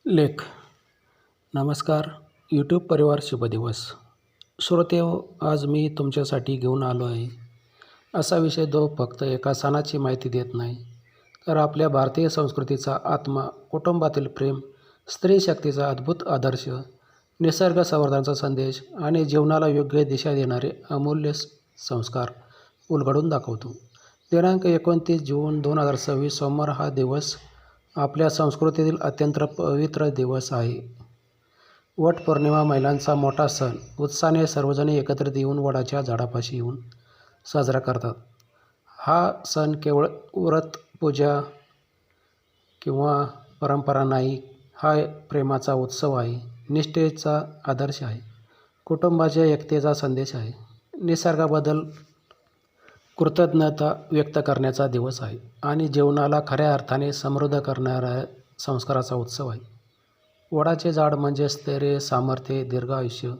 लेख. नमस्कार यूट्यूब परिवार, शुभ दिवस. श्रोतेहो, आज मी तुमच्यासाठी घेऊन आलो आहे असा विषय जो फक्त एका सणाची माहिती देत नाही, तर आपल्या भारतीय संस्कृतीचा आत्मा, कुटुंबातील प्रेम, स्त्री शक्तीचा अद्भुत आदर्श, निसर्ग संवर्धनाचा संदेश आणि जीवनाला योग्य दिशा देणारे अमूल्य संस्कार उलगडून दाखवतो. दिनांक 29 जून 2026 सोमवार हा दिवस आपल्या संस्कृतीतील अत्यंत पवित्र दिवस आहे. वट पौर्णिमा महिलांचा मोठा सण. उत्साहाने सर्वजण एकत्रित येऊन वडाच्या झाडापाशी येऊन साजरा करतात. हा सण केवळ व्रत, पूजा किंवा परंपरा नाही, हा प्रेमाचा उत्सव आहे, निष्ठेचा आदर्श आहे, कुटुंबाच्या एकतेचा संदेश आहे, निसर्गाबद्दल कृतज्ञता व्यक्त करण्याचा दिवस आहे आणि जीवनाला खऱ्या अर्थाने समृद्ध करणाऱ्या संस्काराचा उत्सव आहे. वडाचे झाड म्हणजे स्थैर्य, सामर्थ्य, दीर्घायुष्य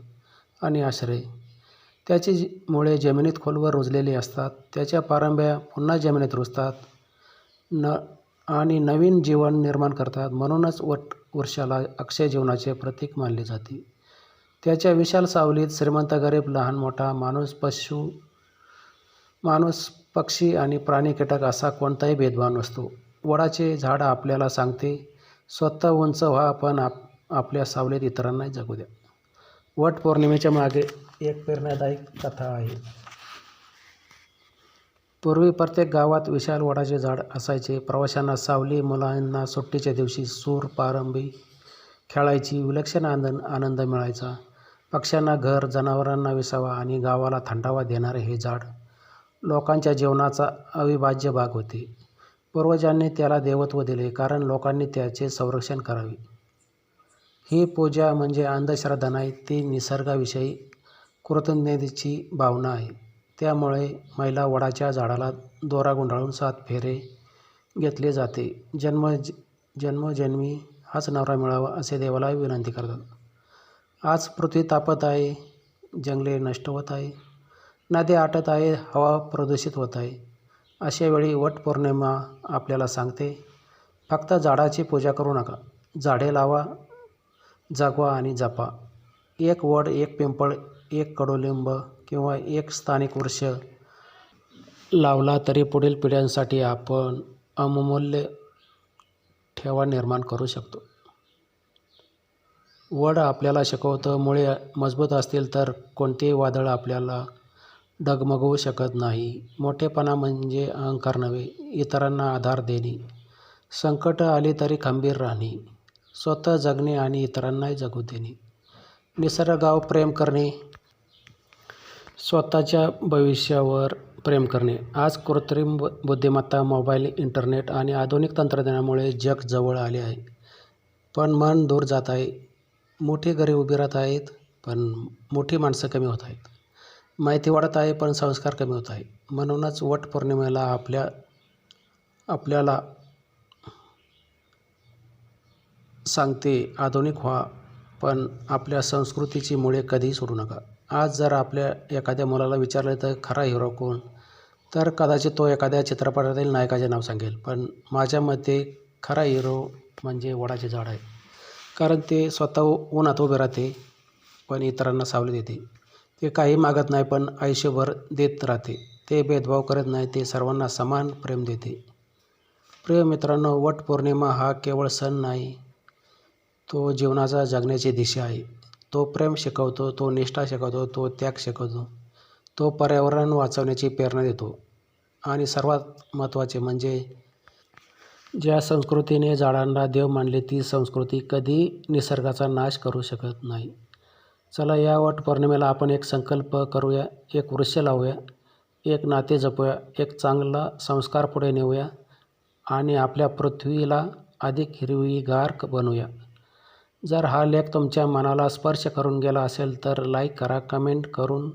आणि आश्रय. त्याची मुळे जमिनीत खोलवर रुजलेली असतात. त्याच्या पारंब्या पुन्हा जमिनीत रुजतात आणि नवीन जीवन निर्माण करतात. म्हणूनच वट वृक्षाला अक्षय जीवनाचे प्रतीक मानले जाते. त्याच्या विशाल सावलीत श्रीमंत, गरीब, लहान मोठा, माणूस, पक्षी आणि प्राणी, कीटक असा कोणताही भेदभाव नसतो. वडाचे झाड आपल्याला सांगते, स्वतः उंच व्हा, पण आपल्या सावलीत इतरांना जगू द्या. वट पौर्णिमेच्या मागे एक प्रेरणादायी कथा आहे. पूर्वी प्रत्येक गावात विशाल वडाचे झाड असायचे. प्रवाशांना सावली, मुलांना सुट्टीच्या दिवशी सूर, पारंबी खेळायची विलक्षण आनंद मिळायचा. पक्ष्यांना घर, जनावरांना विसावा आणि गावाला थंडावा देणारे हे झाड लोकांच्या जीवनाचा अविभाज्य भाग होते. पूर्वजांनी त्याला देवत्व दिले कारण लोकांनी त्याचे संरक्षण करावे. ही पूजा म्हणजे अंधश्रद्धा नाही, ती निसर्गाविषयी कृतज्ञतेची भावना आहे. त्यामुळे महिला वडाच्या झाडाला दोरा गुंडाळून 7 फेरे घेतले जाते. जन्मोजन्मी हाच नवरा मिळावा असे देवाला विनंती करतात. आज पृथ्वी तापत आहे, जंगले नष्ट होत आहे, नद्या आटत आहे, हवा प्रदूषित होत आहे. अशा वेळी वट पौर्णिमा आपल्याला सांगते, फक्त झाडाची पूजा करू नका, झाडे लावा, जगवा आणि जपा. एक वड, एक पिंपळ, एक कडुलिंब किंवा एक स्थानिक वृक्ष लावला तरी पुढील पिढ्यांसाठी आपण अमूल्य ठेवा निर्माण करू शकतो. वड आपल्याला शिकवतं, मुळे मजबूत असतील तर कोणतेही वादळ आपल्याला डगमगवू शकत नाही. मोठेपणा म्हणजे अहंकार नव्हे, इतरांना आधार देणे, संकट आली तरी खंबीर राहणे, स्वतः जगणे आणि इतरांनाही जगू देणे, निसर्गावर प्रेम करणे, स्वतःच्या भविष्यावर प्रेम करणे. आज कृत्रिम बुद्धिमत्ता, मोबाईल, इंटरनेट आणि आधुनिक तंत्रज्ञानामुळे जग जवळ आले आहे, पण मन दूर जात आहे. मोठी घरे उभी राहत आहेत, पण मोठी माणसं कमी होत आहेत. माहिती वाढत आहे, पण संस्कार कमी होत आहे. म्हणूनच वट पौर्णिमेला आपल्याला सांगते, आधुनिक व्हा, पण आपल्या संस्कृतीची मुळे कधीही सोडू नका. आज जर आपल्या एखाद्या मुलाला विचारले तर खरा हिरो कोण, तर कदाचित तो एखाद्या चित्रपटातील नायकाचे नाव सांगेल. पण माझ्या मते खरा हिरो म्हणजे वडाचे झाड आहे. कारण ते स्वतः उन्हात उभे राहते, पण इतरांना सावली देते. ते काही मागत नाही, पण आयुष्यभर देत राहते. ते भेदभाव करत नाही, ते सर्वांना समान प्रेम देते. प्रिय मित्रांनो, वट पौर्णिमा हा केवळ सण नाही, तो जीवनाचा जगण्याची दिशा आहे. तो प्रेम शिकवतो, तो निष्ठा शिकवतो, तो त्याग शिकवतो, तो पर्यावरण वाचवण्याची प्रेरणा देतो आणि सर्वात महत्त्वाचे म्हणजे ज्या संस्कृतीने झाडांना देव मानले, ती संस्कृती कधी निसर्गाचा नाश करू शकत नाही. चला, या वट पौर्णिमेला आपण एक संकल्प करूया, एक वृक्ष लावूया, एक नाते जपूया, एक चांगला संस्कार पुढे नेऊया आणि आपल्या पृथ्वीला अधिक हिरवीगार बनवूया. जर हा लेख तुमच्या मनाला स्पर्श करून गेला असेल तर लाईक करा, कमेंट करून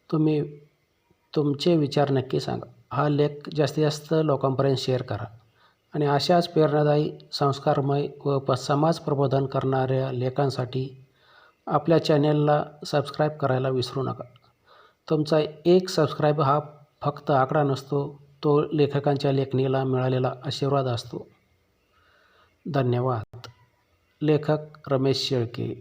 तुम्ही तुमचे विचार नक्की सांगा. हा लेख जास्तीत जास्त लोकांपर्यंत शेअर करा आणि अशाच प्रेरणादायी, संस्कारमय व समाज प्रबोधन करणाऱ्या लेखांसाठी आपल्या चॅनेलला सबस्क्राईब करायला विसरू नका. तुमचा एक सबस्क्राईब हा फक्त आकडा नसतो, तो लेखकांच्या लेखणीला मिळालेला आशीर्वाद असतो. धन्यवाद. लेखक रमेश शेळके.